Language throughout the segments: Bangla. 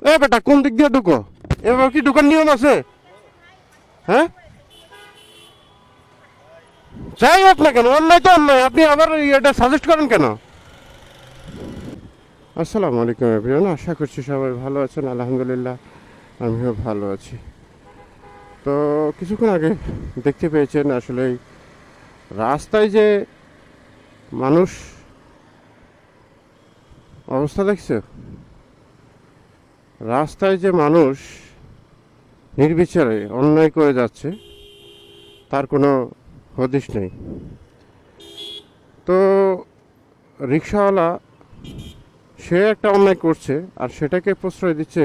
এ বেটা কোন দিক দিয়ে ঢুকো? এবার কি ঢুকার নিয়ম আছে? হ্যাঁ, যাই হোক না কেন, অন্যায় তো অন্যায়, আপনি আবার এটা সাজেস্ট করেন কেন? আসসালামু আলাইকুম এভরিওয়ান, আশা করছি সবাই ভালো আছেন। আলহামদুলিল্লাহ আমিও ভালো আছি। তো কিছুক্ষণ আগে দেখতে পেয়েছেন আসলে এই রাস্তায় যে মানুষ অবস্থা দেখছে, রাস্তায় যে মানুষ নির্বিচারে অন্যায় করে যাচ্ছে তার কোনো হদিশ নেই। তো রিক্সাওয়ালা সে একটা অন্যায় করছে আর সেটাকে প্রশ্রয় দিচ্ছে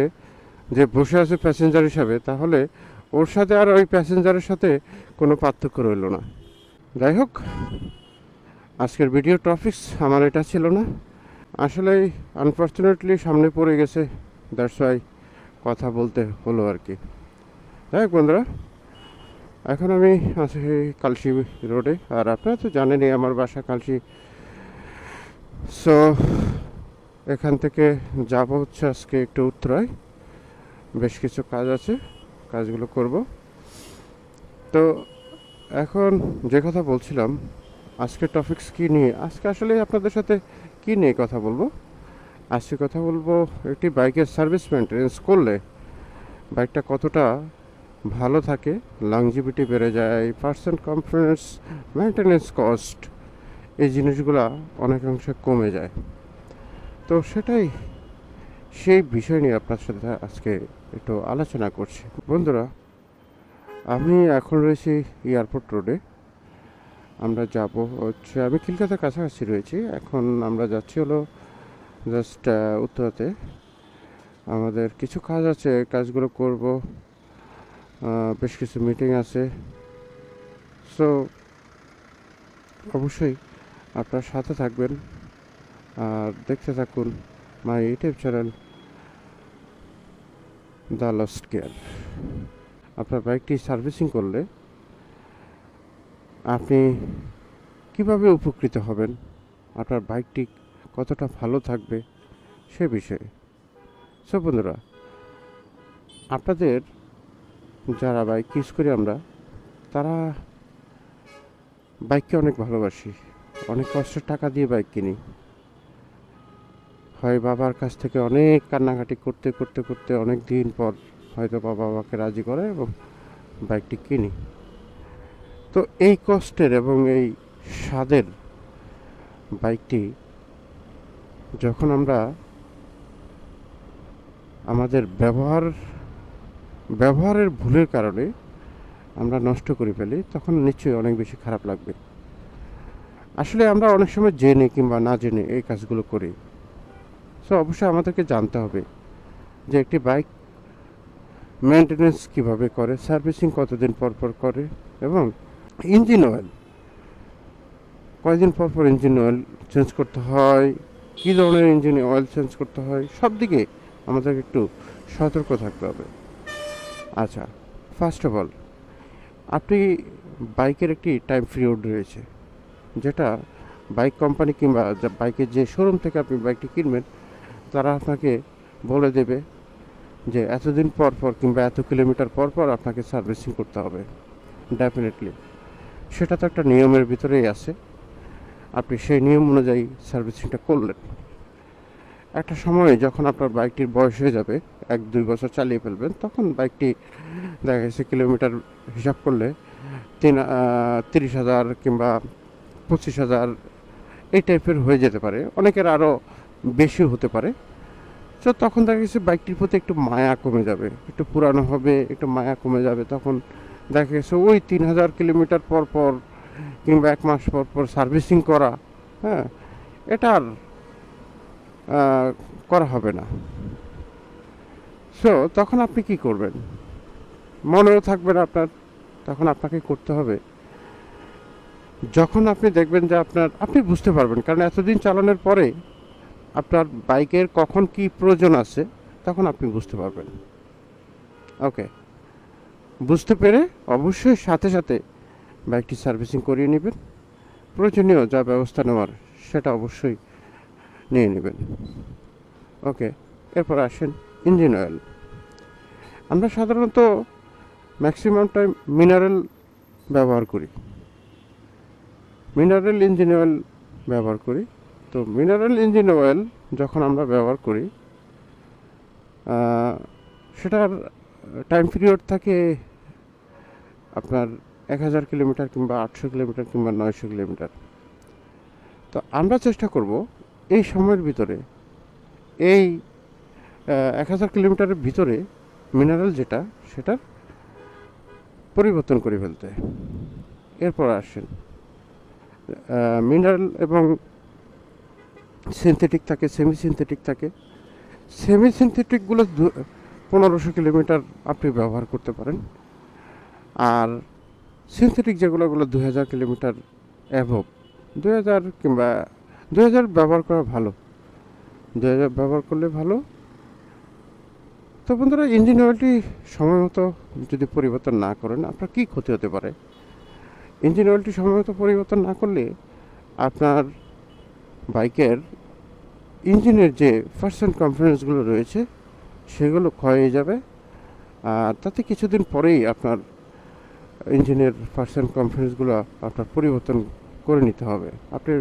যে বসে আছে প্যাসেঞ্জার হিসাবে, তাহলে ওর সাথে আর ওই প্যাসেঞ্জারের সাথে কোনো পার্থক্য রইল না। যাই হোক, আজকের ভিডিও টপিকস আমার এটা ছিল না, আসলে আনফর্চুনেটলি সামনে পড়ে গেছে, দ্যাটস ওয়াই কথা বলতে হলো আর কি। যাই হোক বন্ধুরা, এখন আমি আছি কালশি রোডে, আর আপনারা তো জানেনই আমার বাসা কালশি। সো এখান থেকে যাব হচ্ছে আজকে একটু উত্তরায়, বেশ কিছু কাজ আছে, কাজগুলো করব। তো এখন যে কথা বলছিলাম, আজকে টপিকস কী নিয়ে, আজকে আসলে আপনাদের সাথে কী নিয়ে কথা বলবো। আজকে কথা বলবো একটি বাইকের সার্ভিস মেনটেন্স করলে বাইকটা কতটা ভালো থাকে, লংজিভিটি বেড়ে যায়, পার্সেন্ট কনফিডেন্স, মেনটেনেন্স কস্ট, এই জিনিসগুলা অনেকাংশে কমে যায়। তো সেটাই, সেই বিষয় নিয়ে আপনার সাথে আজকে একটু আলোচনা করছি। বন্ধুরা, আমি এখন রয়েছি এয়ারপোর্ট রোডে। আমরা যাব হচ্ছে, আমি খিলগাঁওয়ের কাছাকাছি রয়েছি। এখন আমরা যাচ্ছি হলো জাস্ট উত্তরাতে। আমাদের কিছু কাজ আছে, কাজগুলো করব, বেশ কিছু মিটিং আছে। সো অবশ্যই আপনার সাথে থাকবেন আর দেখতে থাকুন my YouTube channel the lost care. আপনার বাইকটি সার্ভিসিং করলে আপনি কিভাবে উপকৃত হবেন, আপনার বাইকটি কতটা ভালো থাকবে সে বিষয়ে। সো বন্ধুরা, আপনাদের যারা বাইক ইউজ করি আমরা, তারা বাইককে অনেক ভালোবাসি, অনেক কষ্টের টাকা দিয়ে বাইক কিনি। হয় বাবার কাছ থেকে অনেক কান্নাকাটি করতে করতে করতে অনেক দিন পর হয়তো বাবা বাবাকে রাজি করে এবং বাইকটি কিনি। তো এই কষ্টের এবং এই স্বাদের বাইকটি যখন আমরা আমাদের ব্যবহারের ভুলের কারণে আমরা নষ্ট করে ফেলি, তখন নিশ্চয়ই অনেক বেশি খারাপ লাগবে। আসলে আমরা অনেক সময় জেনে কিংবা না জেনে এই কাজগুলো করি। সো অবশ্যই আমাদেরকে জানতে হবে যে একটি বাইক মেনটেনেন্স কীভাবে করে, সার্ভিসিং কতদিন পর পর করে, এবং ইঞ্জিন অয়েল কয়দিন পর পর ইঞ্জিন অয়েল চেঞ্জ করতে হয়, কী ধরনের ইঞ্জিন অয়েল চেঞ্জ করতে হয়, সব দিকে আমাদেরকে একটু সতর্ক থাকতে হবে। আচ্ছা, ফার্স্ট অফ অল, আপনি বাইকের একটি টাইম পিরিয়ড রয়েছে, যেটা বাইক কোম্পানি কিংবা বাইকের যে শোরুম থেকে আপনি বাইকটি কিনবেন তারা আপনাকে বলে দেবে যে এতদিন পর পর কিংবা এত কিলোমিটার পর পর আপনাকে সার্ভিসিং করতে হবে। ডেফিনেটলি সেটা তো একটা নিয়মের ভিতরেই আছে। আপনি সেই নিয়ম অনুযায়ী সার্ভিসিংটা করলেন। একটা সময় যখন আপনার বাইকটির বয়স হয়ে যাবে, 1-2 বছর চালিয়ে ফেলবেন, তখন বাইকটি দেখা গেছে কিলোমিটার হিসাব করলে 30,000 কিংবা 25,000 এই টাইপের হয়ে যেতে পারে, অনেকের আরও বেশি হতে পারে। তো তখন দেখা গেছে বাইকটির প্রতি একটু মায়া কমে যাবে, একটু পুরানো হবে, একটু মায়া কমে যাবে। তখন দেখা গেছে ওই 3,000 কিলোমিটার পর পর কিংবা 1 মাস পর পর সার্ভিসিং করা, হ্যাঁ, এটা আর করা হবে না। সো তখন আপনি কি করবেন, মনেও থাকবে না আপনার। তখন আপনাকে করতে হবে, যখন আপনি দেখবেন যে আপনি বুঝতে পারবেন, কারণ এতদিন চালানোর পরে আপনার বাইকের কখন কি প্রয়োজন আছে তখন আপনি বুঝতে পারবেন। ওকে, বুঝতে পেরে অবশ্যই সাথে সাথে বাইকটি সার্ভিসিং করিয়ে নেবেন। প্রয়োজনীয় যা ব্যবস্থা নেওয়ার সেটা অবশ্যই নিয়ে নেবেন। ওকে, এরপর আসেন ইঞ্জিন অয়েল। আমরা সাধারণত ম্যাক্সিমাম টাইম মিনারেল ব্যবহার করি, মিনারেল ইঞ্জিন অয়েল ব্যবহার করি। তো মিনারেল ইঞ্জিন অয়েল যখন আমরা ব্যবহার করি, সেটার টাইম পিরিয়ড থাকে আপনার 1000 কিলোমিটার কিংবা 800 কিলোমিটার কিংবা 900 কিলোমিটার। তো আমরা চেষ্টা করব এই সময়ের ভিতরে, এই 1000 কিলোমিটারের ভিতরে মিনারেল যেটা সেটার পরিবর্তন করে ফেলতে। এরপর আসেন মিনারেল এবং সিনথেটিক থাকে, সেমি সিনথেটিক থাকে। সেমি সিনথেটিকগুলো 1500 কিলোমিটার আপনি ব্যবহার করতে পারেন, আর সিনথেটিক যেগুলো 2000 কিলোমিটার অ্যাভব, 2000 কিংবা 2000 ব্যবহার করা ভালো, 2000 ব্যবহার করলে ভালো। তো বন্ধুরা, ইঞ্জিন অয়েলটি সময় মতো যদি পরিবর্তন না করেন আপনার কী ক্ষতি হতে পারে? ইঞ্জিন অয়েলটি সময় মতো পরিবর্তন না করলে আপনার বাইকের ইঞ্জিনের যে পার্সেন্ট কম্পোনেন্টসগুলো রয়েছে সেগুলো ক্ষয় হয়ে যাবে, আর তাতে কিছুদিন পরেই আপনার ইঞ্জিনের পার্সেন্ট কম্পোনেন্টসগুলো আপনার পরিবর্তন করে নিতে হবে। আপনার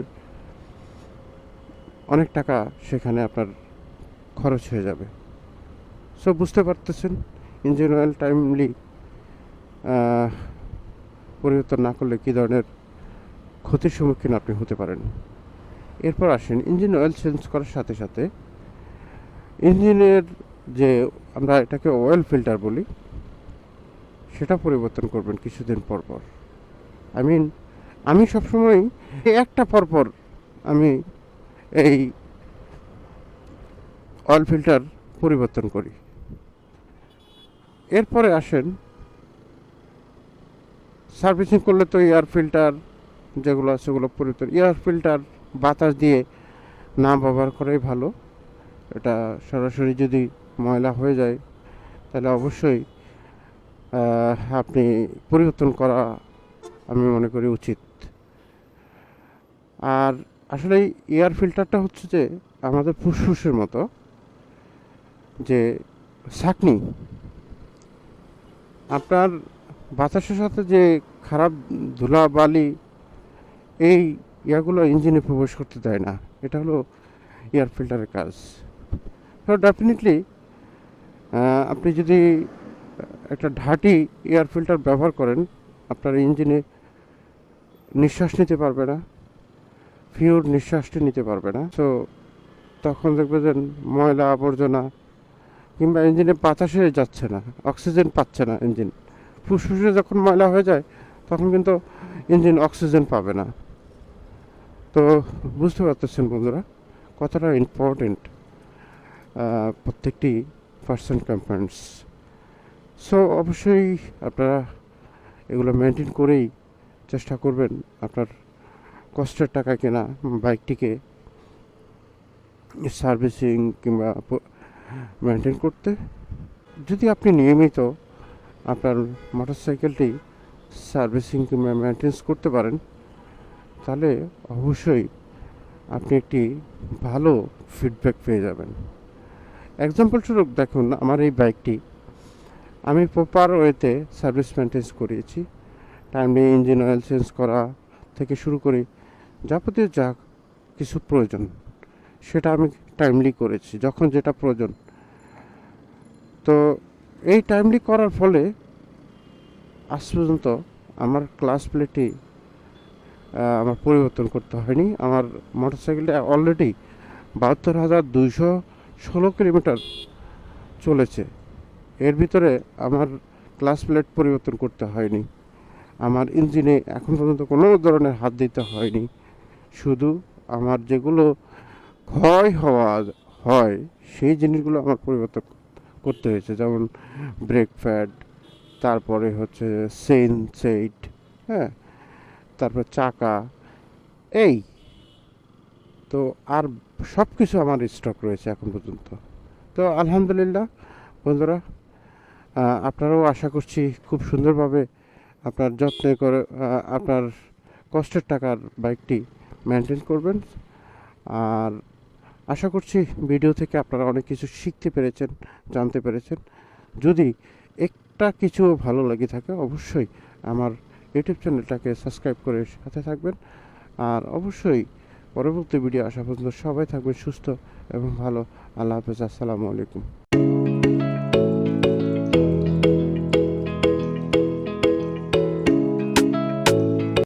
অনেক টাকা সেখানে আপনার খরচ হয়ে যাবে। সো বুঝতে পারতেছেন, ইঞ্জিন অয়েল টাইমলি পরিবর্তন না করলে কী ধরনের ক্ষতির সম্মুখীন আপনি হতে পারেন। এরপর আসেন ইঞ্জিন অয়েল চেঞ্জ করার সাথে সাথে ইঞ্জিনের যে আমরা এটাকে অয়েল ফিল্টার বলি, সেটা পরিবর্তন করবেন কিছুদিন পর পর। আমি সবসময় একটা পরপর আমি এই অয়েল ফিল্টার পরিবর্তন করি। এরপরে আসেন সার্ভিসিং করলে তো এয়ার ফিল্টার যেগুলো আছে সেগুলো পরিবর্তন। এয়ার ফিল্টার বাতাস দিয়ে না ব্যবহার করাই ভালো। এটা সরাসরি যদি ময়লা হয়ে যায় তাহলে অবশ্যই আপনি পরিবর্তন করা আমি মনে করি উচিত। আর আসলে এয়ার ফিল্টারটা হচ্ছে যে আমাদের ফুসফুসের মতো, যে ছাঁকনি। আপনার বাতাসের সাথে যে খারাপ ধুলা বালি এই ইয়াগুলো ইঞ্জিনে প্রবেশ করতে দেয় না, এটা হলো এয়ার ফিল্টারের কাজ। তো ডেফিনেটলি আপনি যদি একটা ঢাটি এয়ার ফিল্টার ব্যবহার করেন, আপনার ইঞ্জিনে নিঃশ্বাস নিতে পারবে না, পিওর নিঃশ্বাসটি নিতে পারবে না। সো তখন দেখবে যে ময়লা আবর্জনা কিংবা ইঞ্জিনে বাতাসে যাচ্ছে না, অক্সিজেন পাচ্ছে না ইঞ্জিন। ফুসফুসে যখন ময়লা হয়ে যায় তখন কিন্তু ইঞ্জিন অক্সিজেন পাবে না। তো বুঝতে পারতেছেন বন্ধুরা কতটা ইম্পর্টেন্ট প্রত্যেকটি পার্সেন্ট কম্পোনেন্টস। সো অবশ্যই আপনারা এগুলো মেনটেন করেই চেষ্টা করবেন আপনার কষ্টের টাকা কেনা বাইকটিকে সার্ভিসিং কিংবা মেনটেন করতে। যদি আপনি নিয়মিত আপনার মোটরসাইকেলটি সার্ভিসিং কিংবা মেনটেন্স করতে পারেন তাহলে অবশ্যই আপনি একটি ভালো ফিডব্যাক পেয়ে যাবেন। এক্সাম্পল স্বরূপ দেখুন, আমার এই বাইকটি আমি প্রপার ওয়েতে সার্ভিস মেনটেন্স করিয়েছি। টাইমলি ইঞ্জিন অয়েল চেঞ্জ করা থেকে শুরু করে যাবতীয় যা কিছু প্রয়োজন সেটা আমি টাইমলি করেছি, যখন যেটা প্রয়োজন। তো এই টাইমলি করার ফলে আজ পর্যন্ত আমার ক্লাস প্লেটটি আমার পরিবর্তন করতে হয়নি। আমার মোটরসাইকেলটা অলরেডি 72,216 কিলোমিটার চলেছে। এর ভিতরে আমার ক্লাস প্লেট পরিবর্তন করতে হয়নি, আমার ইঞ্জিনে এখন পর্যন্ত কোনো ধরনের হাত দিতে হয়নি। শুধু আমার যেগুলো ক্ষয় হয় সেই জিনিসগুলো আমার পরিবর্তন করতে হয়েছে, যেমন ব্রেক প্যাড, তারপরে হচ্ছে চেইন সেট, হ্যাঁ, তারপর চাকা, এই তো আর সব কিছু আমার স্টক রয়েছে এখন পর্যন্ত। তো আলহামদুলিল্লাহ বন্ধুরা, আপনারাও আশা করছি খুব সুন্দরভাবে আপনার যত্নে করে আপনার কষ্টের টাকার বাইকটি মেনটেন করবেন। আর আশা করছি ভিডিও থেকে আপনারা অনেক কিছু শিখতে পেরেছেন, জানতে পেরেছেন। যদি একটা কিছু ভালো লেগে থাকে অবশ্যই আমার ইউটিউব চ্যানেলটাকে সাবস্ক্রাইব করে সাথে থাকবেন। আর অবশ্যই পরবর্তী ভিডিও আসা পর্যন্ত সবাই থাকবেন সুস্থ এবং ভালো। আল্লাহ হাফেজ, আসসালামু আলাইকুম।